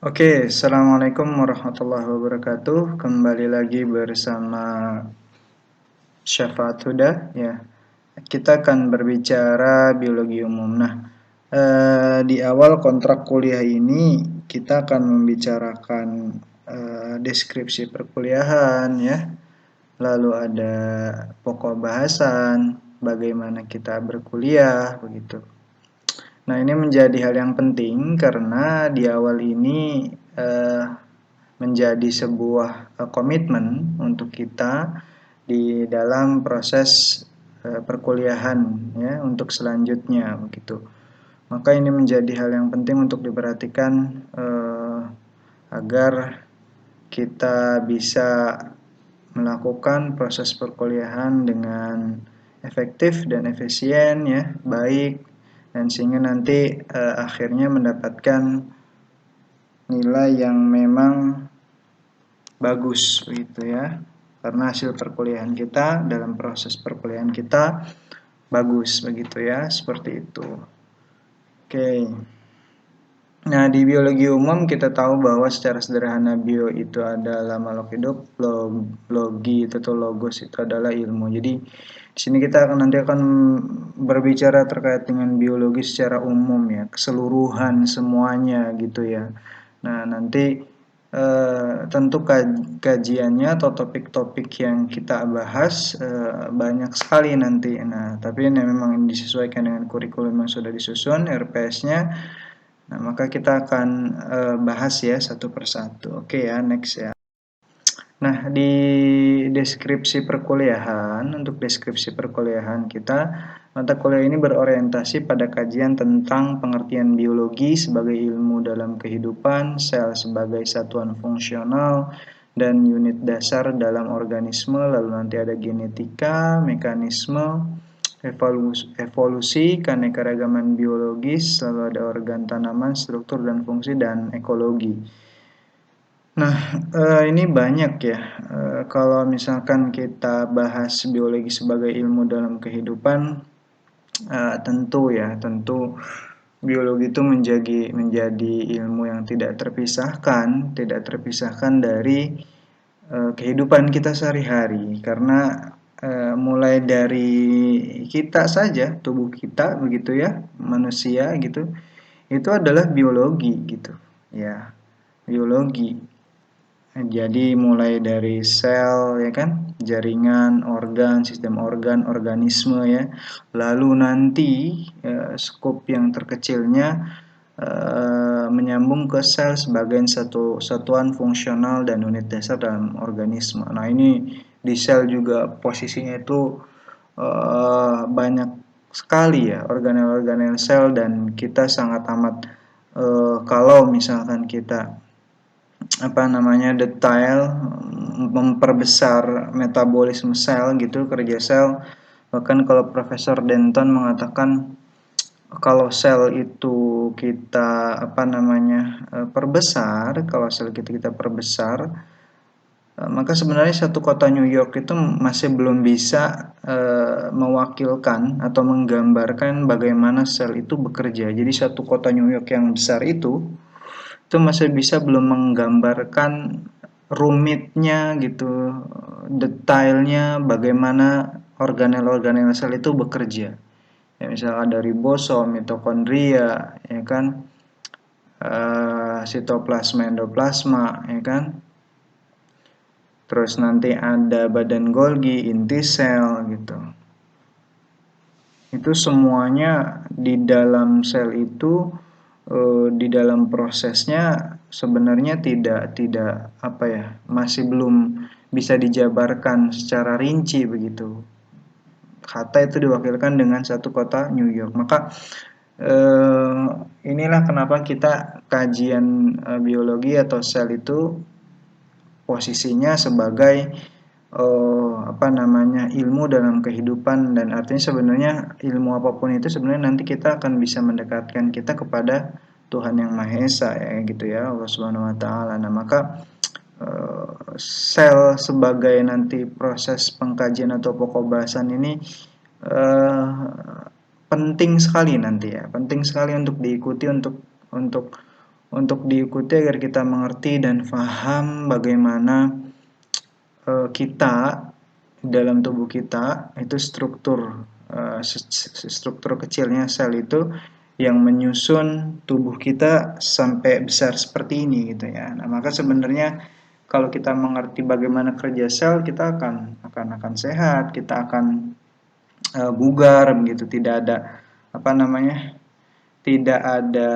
Oke, Assalamualaikum warahmatullahi wabarakatuh. Kembali lagi bersama Syafaat Huda. Ya, kita akan berbicara biologi umum. Nah, di awal kontrak kuliah ini kita akan membicarakan deskripsi perkuliahan, ya. Lalu ada pokok bahasan, bagaimana kita berkuliah, begitu. Nah, ini menjadi hal yang penting karena di awal ini eh, menjadi sebuah komitmen untuk kita di dalam proses perkuliahan, ya, untuk selanjutnya begitu. Maka ini menjadi hal yang penting untuk diperhatikan agar kita bisa melakukan proses perkuliahan dengan efektif dan efisien, ya, baik, dan sehingga nanti akhirnya mendapatkan nilai yang memang bagus begitu, ya, karena hasil perkuliahan kita dalam proses perkuliahan kita bagus begitu, ya, seperti itu. Oke. Nah, di biologi umum kita tahu bahwa secara sederhana bio itu adalah makhluk hidup, logi itu atau logos itu adalah ilmu. Jadi di sini kita nanti akan berbicara terkait dengan biologi secara umum, ya, keseluruhan semuanya gitu, ya. Nah, nanti tentu kajiannya atau topik-topik yang kita bahas banyak sekali nanti. Nah, tapi ini memang disesuaikan dengan kurikulum yang sudah disusun, RPS-nya. Nah, maka kita akan bahas ya satu persatu. Oke ya, next ya. Nah, di deskripsi perkuliahan, untuk deskripsi perkuliahan kita, mata kuliah ini berorientasi pada kajian tentang pengertian biologi sebagai ilmu dalam kehidupan, sel sebagai satuan fungsional, dan unit dasar dalam organisme, lalu nanti ada genetika, mekanisme, evolusi, keanekaragaman biologis, lalu ada organ tanaman, struktur dan fungsi, dan ekologi. Nah, ini banyak ya. Kalau misalkan kita bahas biologi sebagai ilmu dalam kehidupan, tentu biologi itu menjadi ilmu yang tidak terpisahkan dari kehidupan kita sehari-hari. Karena mulai dari kita saja, tubuh kita begitu, ya, manusia gitu, itu adalah biologi gitu, ya, biologi. Jadi mulai dari sel, ya kan, jaringan, organ, sistem organ, organisme, ya. Lalu nanti skop yang terkecilnya menyambung ke sel sebagai satuan fungsional dan unit dasar dalam organisme. Nah, ini di sel juga posisinya itu banyak sekali, ya, organel-organel sel, dan kita sangat amat kalau misalkan kita detail memperbesar metabolisme sel gitu, kerja sel. Bahkan kalau Profesor Denton mengatakan kalau sel itu kita perbesar, kalau sel kita perbesar, maka sebenarnya satu kota New York itu masih belum bisa mewakilkan atau menggambarkan bagaimana sel itu bekerja. Jadi satu kota New York yang besar itu masih bisa belum menggambarkan rumitnya gitu, detailnya bagaimana organel-organel sel itu bekerja. Ya, misalnya ada ribosom, mitokondria, ya kan, sitoplasma, endoplasma, ya kan. Terus nanti ada badan Golgi, inti sel gitu. Itu semuanya di dalam sel itu, di dalam prosesnya sebenarnya tidak masih belum bisa dijabarkan secara rinci begitu. Kata itu diwakilkan dengan satu kota New York. Maka inilah kenapa kita kajian biologi atau sel itu posisinya sebagai ilmu dalam kehidupan, dan artinya sebenarnya ilmu apapun itu sebenarnya nanti kita akan bisa mendekatkan kita kepada Tuhan yang Maha Esa, ya, gitu, ya, Allah Subhanahu wa taala. Nah, maka sel sebagai nanti proses pengkajian atau pokok bahasan ini penting sekali nanti, ya, penting sekali untuk diikuti, untuk untuk diikuti agar kita mengerti dan paham bagaimana kita dalam tubuh kita itu struktur kecilnya sel itu yang menyusun tubuh kita sampai besar seperti ini gitu ya. Nah, maka sebenarnya kalau kita mengerti bagaimana kerja sel, kita akan sehat, kita akan bugar begitu, tidak ada apa namanya? Tidak ada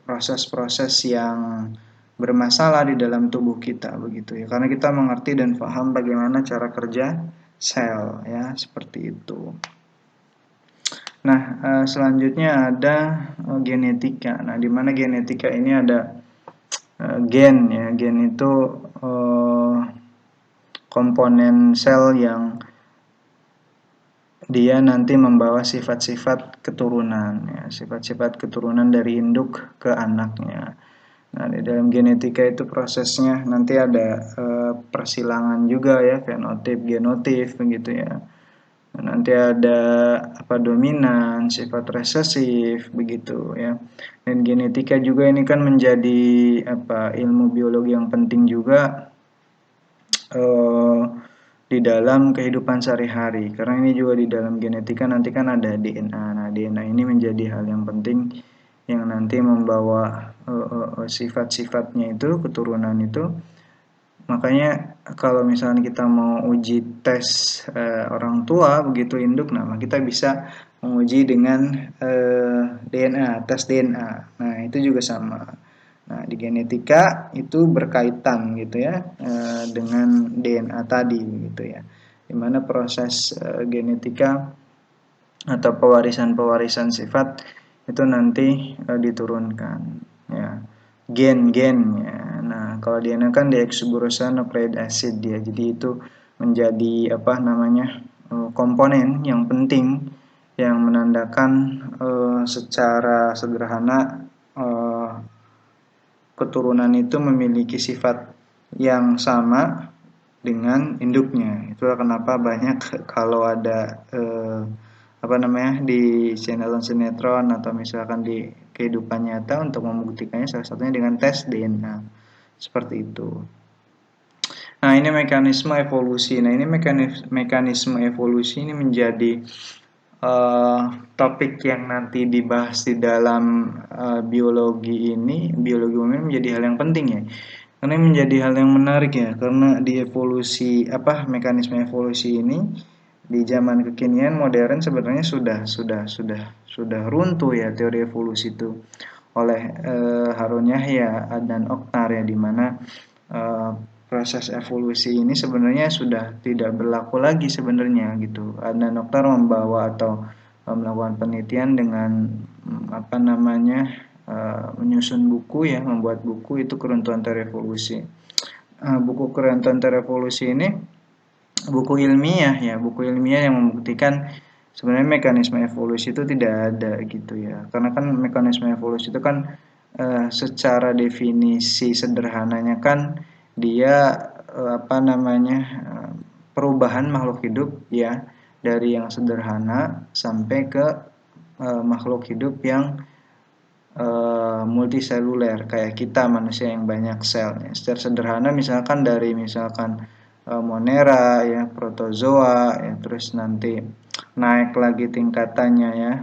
proses-proses yang bermasalah di dalam tubuh kita begitu ya, karena kita mengerti dan paham bagaimana cara kerja sel ya, seperti itu. Nah, selanjutnya ada genetika. Nah, di mana genetika ini ada gen ya. Gen itu komponen sel yang dia nanti membawa sifat-sifat keturunan ya, sifat-sifat keturunan dari induk ke anaknya. Nah, di dalam genetika itu prosesnya nanti ada persilangan juga ya, fenotip, genotip begitu ya. Nanti ada apa, dominan, sifat resesif begitu ya. Dan genetika juga ini kan menjadi apa, ilmu biologi yang penting juga eh, di dalam kehidupan sehari-hari. Karena ini juga di dalam genetika nanti kan ada DNA. Nah, DNA ini menjadi hal yang penting yang nanti membawa sifat-sifatnya itu, keturunan itu. Makanya kalau misalnya kita mau uji tes orang tua begitu induk, nah kita bisa menguji dengan DNA, tes DNA. Nah, itu juga sama. Nah, di genetika itu berkaitan gitu ya dengan DNA tadi gitu ya. Dimana proses genetika atau pewarisan-pewarisan sifat itu nanti diturunkan ya, gen-gennya. Nah, kalau DNA kan deoxyribonucleic nucleic acid dia, jadi itu menjadi apa namanya komponen yang penting yang menandakan secara sederhana keturunan itu memiliki sifat yang sama dengan induknya. Itulah kenapa banyak kalau ada apa namanya di sinetron atau misalkan di kehidupan nyata untuk membuktikannya, salah satunya dengan tes DNA seperti itu. Nah, ini mekanisme evolusi. Nah, ini mekanisme evolusi ini menjadi topik yang nanti dibahas di dalam biologi ini, biologi umum menjadi hal yang penting ya. Karena menjadi hal yang menarik ya, karena di evolusi apa, mekanisme evolusi ini di zaman kekinian modern sebenarnya sudah runtuh ya teori evolusi itu oleh Harun Yahya dan Oktar ya, di mana proses evolusi ini sebenarnya sudah tidak berlaku lagi sebenarnya gitu. Dan Oktar membawa atau melakukan penelitian dengan apa namanya menyusun buku ya, membuat buku itu Keruntuhan Teori Evolusi. Buku Keruntuhan Teori Evolusi ini buku ilmiah ya, buku ilmiah yang membuktikan sebenarnya mekanisme evolusi itu tidak ada gitu ya. Karena kan mekanisme evolusi itu kan secara definisi sederhananya kan dia apa namanya perubahan makhluk hidup ya, dari yang sederhana sampai ke makhluk hidup yang multiseluler kayak kita manusia yang banyak selnya. Secara sederhana misalkan dari misalkan monera ya, protozoa ya, terus nanti naik lagi tingkatannya ya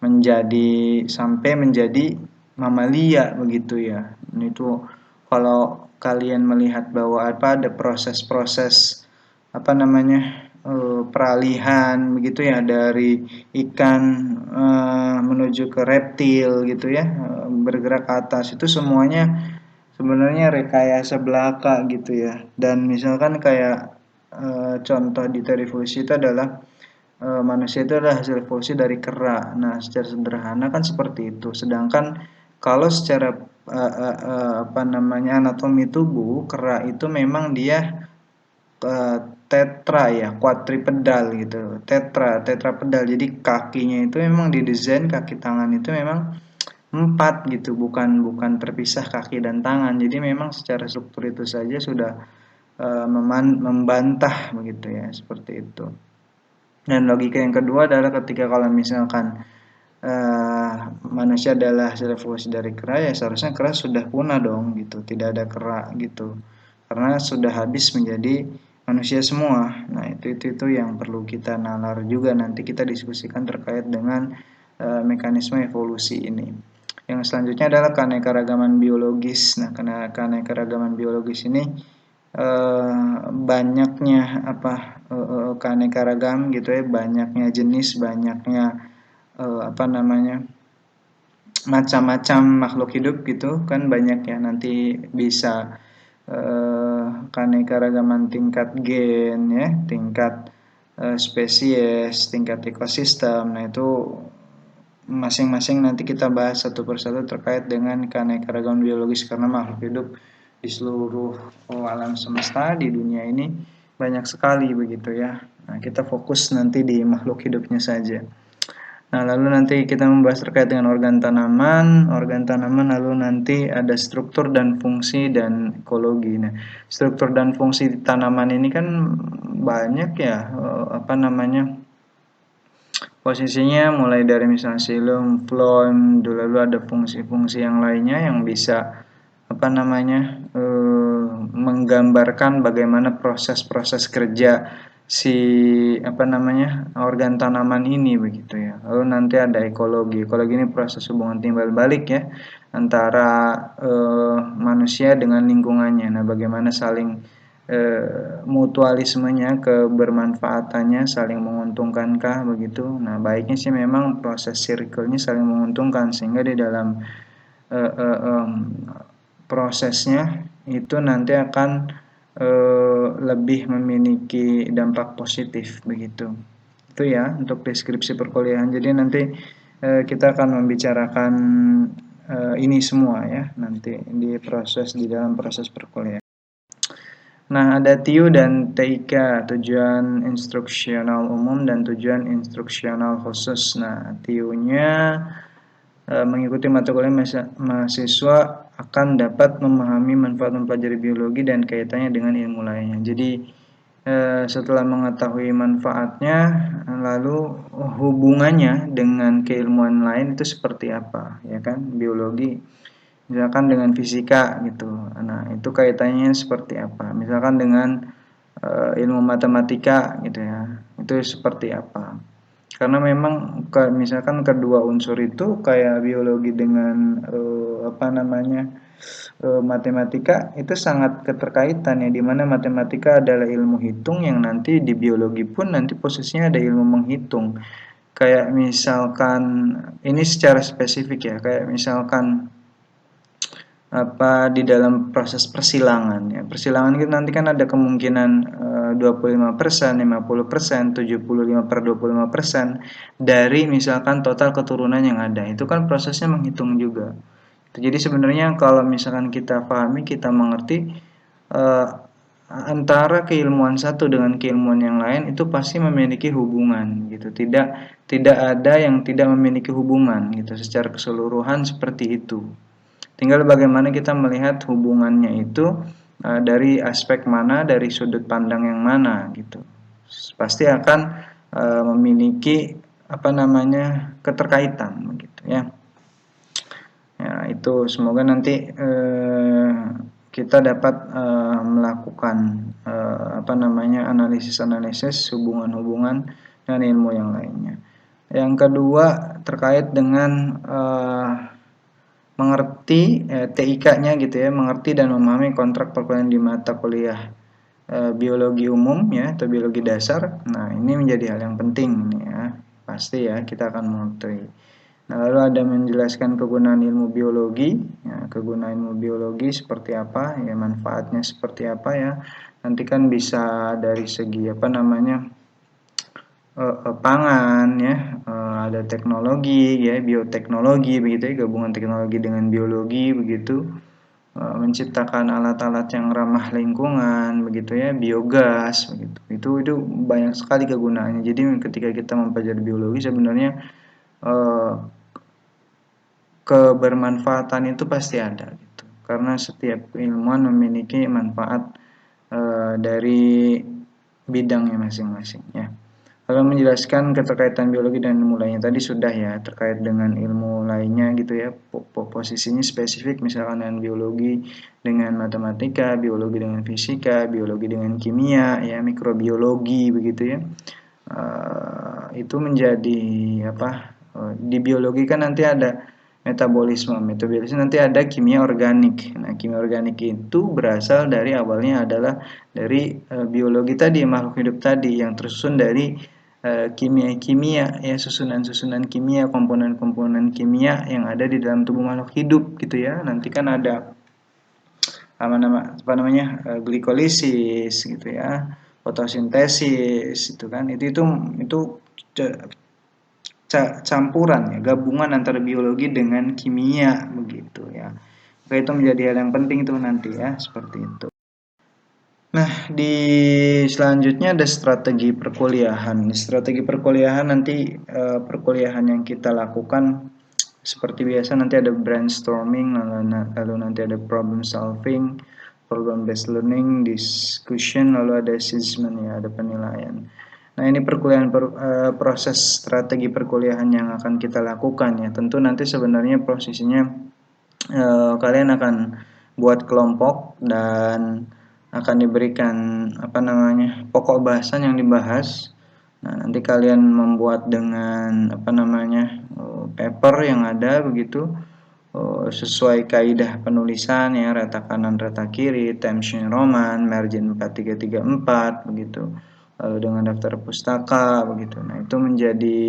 menjadi sampai menjadi mamalia begitu ya. Itu kalau kalian melihat bahwa apa ada proses-proses apa namanya peralihan begitu ya, dari ikan menuju ke reptil gitu ya, bergerak ke atas, itu semuanya sebenarnya rekayasa belaka gitu ya. Dan misalkan kayak contoh di teori evolusi itu adalah manusia itu adalah hasil evolusi dari kera. Nah, secara sederhana kan seperti itu. Sedangkan kalau secara apa namanya anatomi tubuh, kera itu memang dia tetra ya, quadripedal gitu. Tetrapedal. Jadi kakinya itu memang didesain, kaki tangan itu memang empat gitu, bukan terpisah kaki dan tangan. Jadi memang secara struktur itu saja sudah membantah begitu ya, seperti itu. Dan logika yang kedua adalah ketika kalau misalkan manusia adalah hasil evolusi dari kera, ya seharusnya kera sudah punah dong gitu, tidak ada kera gitu, karena sudah habis menjadi manusia semua. Nah itu yang perlu kita nalar juga, nanti kita diskusikan terkait dengan mekanisme evolusi ini. Yang selanjutnya adalah keanekaragaman biologis. Nah, karena keanekaragaman biologis ini banyaknya keanekaragam gitu ya, banyaknya jenis, banyaknya macam-macam makhluk hidup gitu kan, banyak ya, nanti bisa keanekaragaman tingkat gen ya, tingkat spesies, tingkat ekosistem. Nah itu masing-masing nanti kita bahas satu persatu terkait dengan keanekaragaman biologis, karena makhluk hidup di seluruh alam semesta di dunia ini banyak sekali begitu ya. Nah, kita fokus nanti di makhluk hidupnya saja. Nah, lalu nanti kita membahas terkait dengan organ tanaman, lalu nanti ada struktur dan fungsi dan ekologi. Nah, struktur dan fungsi tanaman ini kan banyak ya, posisinya mulai dari misalnya xilem, phloem, lalu ada fungsi-fungsi yang lainnya yang bisa menggambarkan bagaimana proses-proses kerja si organ tanaman ini begitu ya. Lalu nanti ada ekologi. Ekologi ini proses hubungan timbal balik ya antara manusia dengan lingkungannya. Nah, bagaimana saling mutualismenya, kebermanfaatannya, saling menguntungkankah begitu. Nah, baiknya sih memang proses circle-nya saling menguntungkan, sehingga di dalam prosesnya itu nanti akan lebih memiliki dampak positif begitu. Itu ya untuk deskripsi perkuliahan. Jadi nanti kita akan membicarakan ini semua ya nanti di dalam proses perkuliahan. Nah, ada TIU dan TIK, tujuan instruksional umum dan tujuan instruksional khusus. Nah, TIU-nya mengikuti mata kuliah mahasiswa akan dapat memahami manfaat mempelajari biologi dan kaitannya dengan ilmu lainnya. Jadi setelah mengetahui manfaatnya, lalu hubungannya dengan keilmuan lain itu seperti apa, ya kan? Biologi, misalkan dengan fisika gitu. Nah, itu kaitannya seperti apa? Misalkan dengan ilmu matematika gitu ya. Itu seperti apa? Karena memang misalkan kedua unsur itu kayak biologi dengan matematika itu sangat keterkaitan ya, dimana matematika adalah ilmu hitung yang nanti di biologi pun nanti posisinya ada ilmu menghitung. Kayak misalkan ini secara spesifik ya, kayak misalkan di dalam proses persilangan ya. Persilangan itu nanti kan ada kemungkinan 25%, 50%, 75/25% dari misalkan total keturunan yang ada. Itu kan prosesnya menghitung juga. Jadi sebenarnya kalau misalkan kita pahami, kita mengerti antara keilmuan satu dengan keilmuan yang lain itu pasti memiliki hubungan gitu. Tidak ada yang tidak memiliki hubungan gitu. Secara keseluruhan seperti itu. Tinggal bagaimana kita melihat hubungannya itu dari aspek mana, dari sudut pandang yang mana gitu. Pasti akan memiliki keterkaitan begitu ya. Ya, itu semoga nanti kita dapat melakukan analisis-analisis hubungan-hubungan dengan ilmu yang lainnya. Yang kedua terkait dengan mengerti TIK-nya gitu ya, mengerti dan memahami kontrak perkuliahan di mata kuliah biologi umum ya atau biologi dasar. Nah, ini menjadi hal yang penting ya. Pasti ya kita akan mengetahui. Nah, lalu ada menjelaskan kegunaan ilmu biologi ya, kegunaan ilmu biologi seperti apa ya, manfaatnya seperti apa ya. Nanti kan bisa dari segi pangan ya, ada teknologi ya, bioteknologi begitu ya, gabungan teknologi dengan biologi begitu, menciptakan alat-alat yang ramah lingkungan begitu ya, biogas begitu. Itu banyak sekali kegunaannya. Jadi ketika kita mempelajari biologi sebenarnya kebermanfaatan itu pasti ada gitu. Karena setiap ilmuwan memiliki manfaat dari bidangnya masing-masing ya. Lalu menjelaskan keterkaitan biologi dan ilmu lainnya tadi sudah ya, terkait dengan ilmu lainnya gitu ya, posisinya spesifik misalkan dengan biologi dengan matematika, biologi dengan fisika, biologi dengan kimia, ya mikrobiologi begitu ya. Itu menjadi apa? Di biologi kan nanti ada metabolisme nanti ada kimia organik. Nah, kimia organik itu berasal dari awalnya adalah dari biologi tadi, makhluk hidup tadi yang tersusun dari kimia-kimia ya, susunan-susunan kimia, komponen-komponen kimia yang ada di dalam tubuh makhluk hidup gitu ya. Nanti kan ada apa namanya glikolisis gitu ya, fotosintesis itu kan, itu campuran ya, gabungan antara biologi dengan kimia begitu ya. Maka itu menjadi hal yang penting itu nanti ya, seperti itu. Nah, di selanjutnya ada strategi perkuliahan. Strategi perkuliahan nanti perkuliahan yang kita lakukan seperti biasa nanti ada brainstorming, lalu nanti ada problem solving, problem based learning, discussion, lalu ada assessment ya, ada penilaian. Nah, ini proses strategi perkuliahan yang akan kita lakukan ya. Tentu nanti sebenarnya posisinya kalian akan buat kelompok dan akan diberikan apa namanya pokok bahasan yang dibahas. Nah, nanti kalian membuat dengan apa namanya paper yang ada begitu sesuai kaidah penulisan ya, rata kanan rata kiri, Times New Roman, margin 4334 begitu. Lalu dengan daftar pustaka begitu. Nah, itu menjadi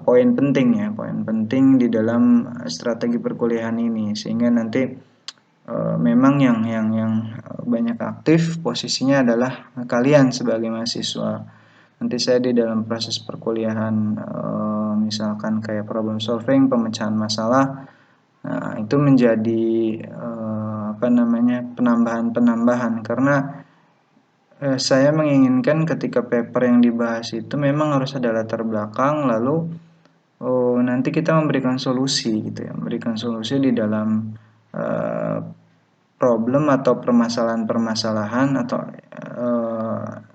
poin penting ya, poin penting di dalam strategi perkuliahan ini, sehingga nanti memang yang banyak aktif posisinya adalah kalian sebagai mahasiswa. Nanti saya di dalam proses perkuliahan misalkan kayak problem solving, pemecahan masalah, nah, itu menjadi apa namanya penambahan karena saya menginginkan ketika paper yang dibahas itu memang harus ada latar belakang, lalu nanti kita memberikan solusi gitu ya, memberikan solusi di dalam problem atau permasalahan-permasalahan atau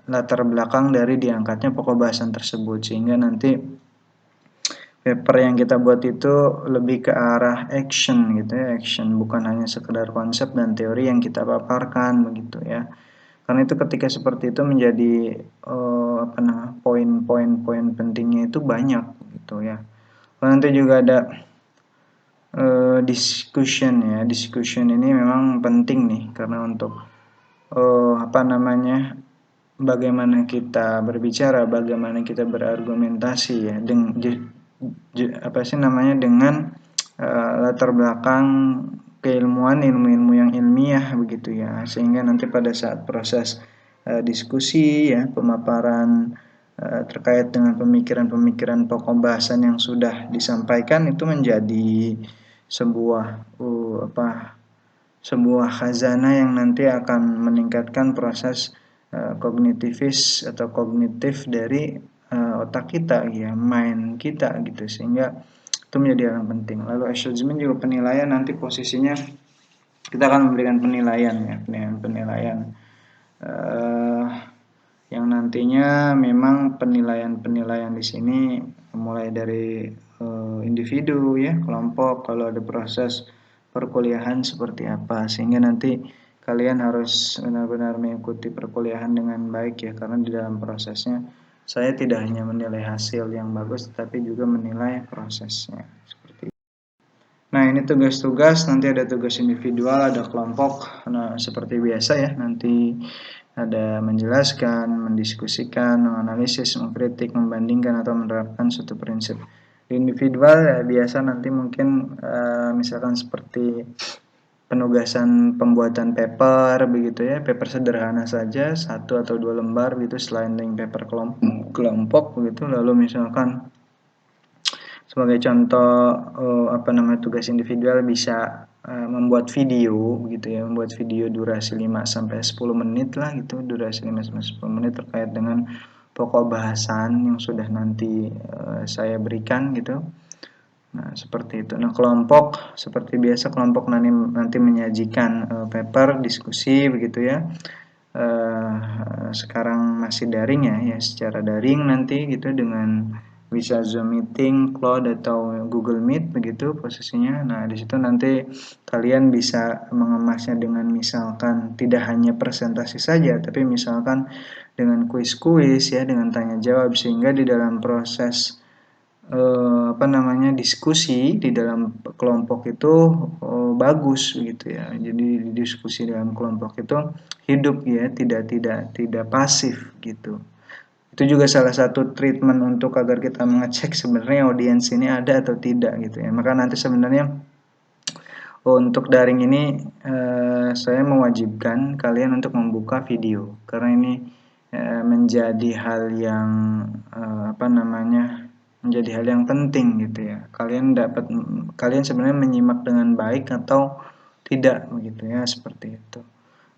latar belakang dari diangkatnya pokok bahasan tersebut, sehingga nanti paper yang kita buat itu lebih ke arah action gitu ya, action, bukan hanya sekedar konsep dan teori yang kita paparkan begitu ya. Karena itu ketika seperti itu menjadi apa namanya poin-poin pentingnya itu banyak gitu ya. Lalu nanti juga ada discussion ya. Discussion ini memang penting nih karena untuk apa namanya bagaimana kita berbicara, bagaimana kita berargumentasi ya, apa sih namanya dengan latar belakang keilmuan, ilmu-ilmu yang ilmiah begitu ya, sehingga nanti pada saat proses diskusi ya, pemaparan terkait dengan pemikiran-pemikiran pokok bahasan yang sudah disampaikan itu menjadi sebuah sebuah khazanah yang nanti akan meningkatkan proses kognitivis atau kognitif dari otak kita ya, mind kita gitu, sehingga itu menjadi hal yang penting. Lalu assessment juga penilaian, nanti posisinya kita akan memberikan penilaian ya, penilaian yang nantinya memang penilaian di sini mulai dari individu ya, kelompok, kalau ada proses perkuliahan seperti apa, sehingga nanti kalian harus benar-benar mengikuti perkuliahan dengan baik ya, karena di dalam prosesnya saya tidak hanya menilai hasil yang bagus tetapi juga menilai prosesnya seperti itu. Nah, ini tugas-tugas, nanti ada tugas individual, ada kelompok. Nah, seperti biasa ya, nanti ada menjelaskan, mendiskusikan, menganalisis, mengkritik, membandingkan atau menerapkan suatu prinsip. Di individual ya biasa nanti mungkin misalkan seperti penugasan pembuatan paper begitu ya, paper sederhana saja 1 atau 2 lembar gitu, selain dengan paper kelompok begitu. Lalu misalkan sebagai contoh apa namanya tugas individual bisa membuat video gitu ya, membuat video durasi 5 sampai 10 menit lah gitu, durasi 5 sampai 10 menit terkait dengan pokok bahasan yang sudah nanti saya berikan gitu. Nah, seperti itu. Nah, kelompok seperti biasa, kelompok nanti menyajikan paper diskusi begitu ya. sekarang masih daring ya secara daring nanti gitu dengan bisa Zoom meeting, Cloud atau Google Meet begitu posisinya. Nah, di situ nanti kalian bisa mengemasnya dengan misalkan tidak hanya presentasi saja, tapi misalkan dengan kuis-kuis ya, dengan tanya jawab sehingga di dalam proses diskusi di dalam kelompok itu bagus gitu ya. Jadi diskusi dalam kelompok itu hidup ya, tidak pasif gitu. Itu juga salah satu treatment untuk agar kita mengecek sebenarnya audiens ini ada atau tidak gitu ya. Maka nanti sebenarnya untuk daring ini saya mewajibkan kalian untuk membuka video karena ini menjadi hal yang menjadi hal yang penting gitu ya. Kalian sebenarnya menyimak dengan baik atau tidak begitu ya, seperti itu.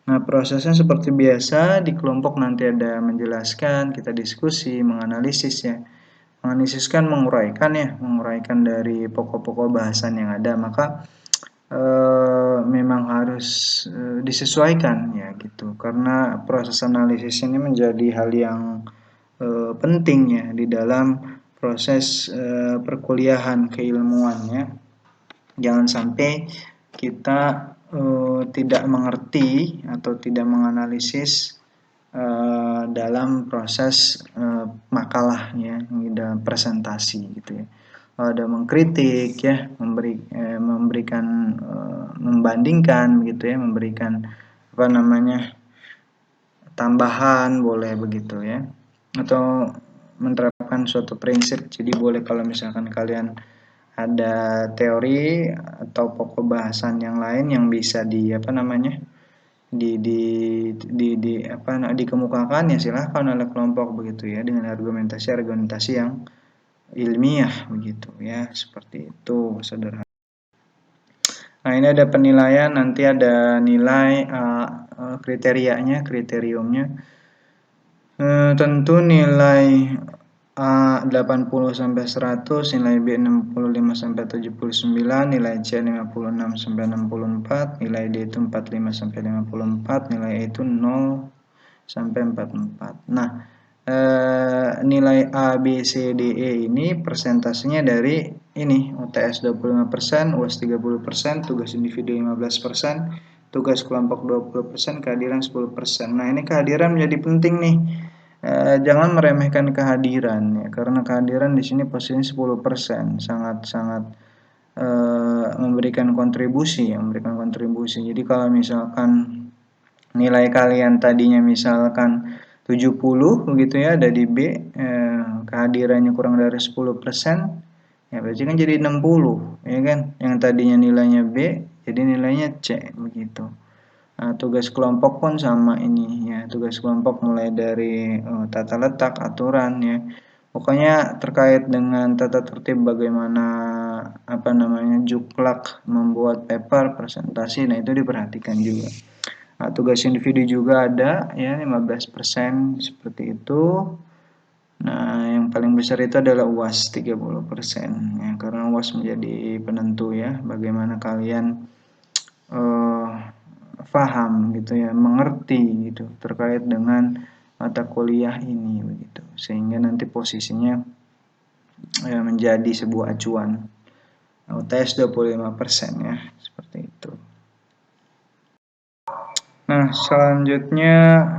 Nah, prosesnya seperti biasa di kelompok nanti ada menjelaskan, kita diskusi, menganalisis ya. Menganalisis kan menguraikan dari pokok-pokok bahasan yang ada, maka memang harus disesuaikan ya gitu. Karena proses analisis ini menjadi hal yang penting ya di dalam proses perkuliahan keilmuan ya. Jangan sampai kita tidak mengerti atau tidak menganalisis dalam proses makalahnya dalam presentasi gitu ya. Ada mengkritik ya, memberikan membandingkan gitu ya, memberikan tambahan boleh begitu ya, atau menerapkan suatu prinsip. Jadi boleh kalau misalkan kalian ada teori atau pokok bahasan yang lain yang bisa dikemukakan ya silahkan oleh kelompok begitu ya, dengan argumentasi yang ilmiah begitu ya, seperti itu sederhana. Nah, ini ada penilaian, nanti ada nilai kriteriumnya. Tentu nilai A 80 sampai 100, nilai B 65 sampai 79, nilai C 56 sampai 64, nilai D itu 45 sampai 54, nilai E itu 0 sampai 44. Nah, nilai A, B, C, D, E ini persentasenya dari ini UTS 25%, UAS 30%, tugas individu 15%, tugas kelompok 20%, kehadiran 10%. Nah, ini kehadiran menjadi penting nih. Jangan meremehkan kehadiran ya, karena kehadiran di sini posisinya 10%, sangat-sangat memberikan kontribusi. Jadi kalau misalkan nilai kalian tadinya misalkan 70 begitu ya, ada di B, kehadirannya kurang dari 10%, ya berarti kan jadi 60 ya kan, yang tadinya nilainya B jadi nilainya C begitu. Nah, tugas kelompok pun sama ini ya, tugas kelompok mulai dari tata letak, aturan ya, pokoknya terkait dengan tata tertib bagaimana juklak membuat paper presentasi, nah itu diperhatikan juga. Nah, tugas individu juga ada ya 15% seperti itu. Nah, yang paling besar itu adalah UAS 30% ya, karena UAS menjadi penentu ya bagaimana kalian paham gitu ya, mengerti gitu terkait dengan mata kuliah ini begitu, sehingga nanti posisinya menjadi sebuah acuan. UTS 25% ya, seperti itu. Nah, selanjutnya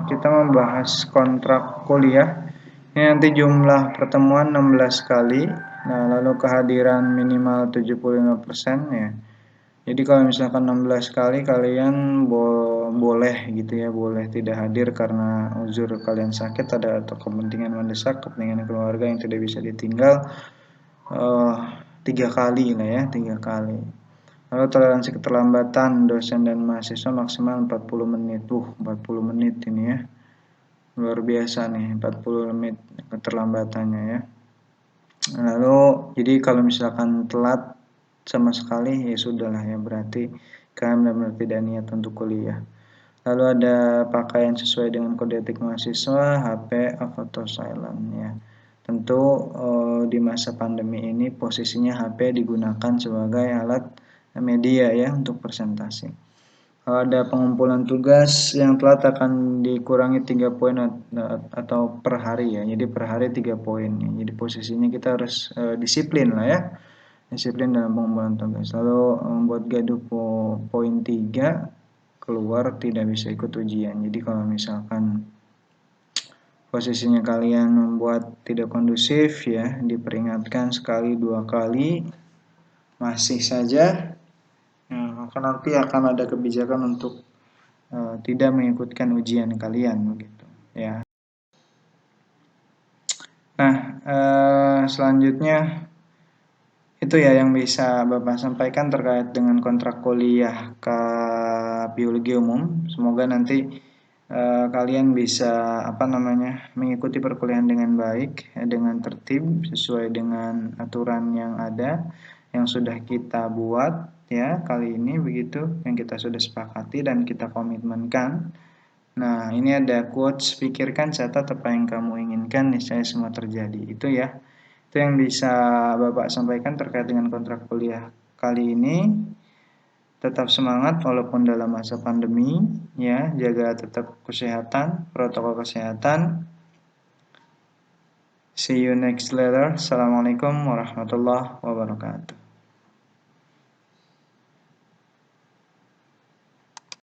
kita membahas kontrak kuliah. Ini nanti jumlah pertemuan 16 kali. Nah, lalu kehadiran minimal 75% ya. Jadi kalau misalkan 16 kali kalian boleh gitu ya, boleh tidak hadir karena uzur kalian sakit ada atau kepentingan mendesak, kepentingan keluarga yang tidak bisa ditinggal, 3 kali lah ya, 3 kali. Lalu toleransi keterlambatan dosen dan mahasiswa maksimal 40 menit. 40 menit ini ya. Luar biasa nih, 40 menit keterlambatannya ya. Lalu jadi kalau misalkan telat sama sekali ya sudahlah ya, berarti kalian benar-benar tidak niat untuk kuliah. Lalu ada pakaian sesuai dengan kode etik mahasiswa, HP off atau silent ya. Tentu di masa pandemi ini posisinya HP digunakan sebagai alat media ya untuk presentasi. ada pengumpulan tugas yang telat akan dikurangi 3 poin atau per hari ya. Jadi per hari 3 poin. Jadi posisinya kita harus disiplin lah ya. Disiplin dalam pengumpulan tugas. Lalu membuat gaduh poin 3 keluar tidak bisa ikut ujian. Jadi kalau misalkan posisinya kalian membuat tidak kondusif ya, diperingatkan sekali 2 kali masih saja, maka nanti akan ada kebijakan untuk tidak mengikutkan ujian kalian begitu ya. Nah, selanjutnya itu ya yang bisa Bapak sampaikan terkait dengan kontrak kuliah ke biologi umum. Semoga nanti kalian bisa mengikuti perkuliahan dengan baik, dengan tertib sesuai dengan aturan yang ada yang sudah kita buat ya kali ini begitu, yang kita sudah sepakati dan kita komitmenkan. Nah, ini ada quotes, pikirkan, catat apa yang kamu inginkan, niscaya semua terjadi. Itu ya, itu yang bisa Bapak sampaikan terkait dengan kontrak kuliah kali ini. Tetap semangat walaupun dalam masa pandemi, ya, jaga tetap kesehatan, protokol kesehatan. See you next letter. Assalamualaikum warahmatullahi wabarakatuh.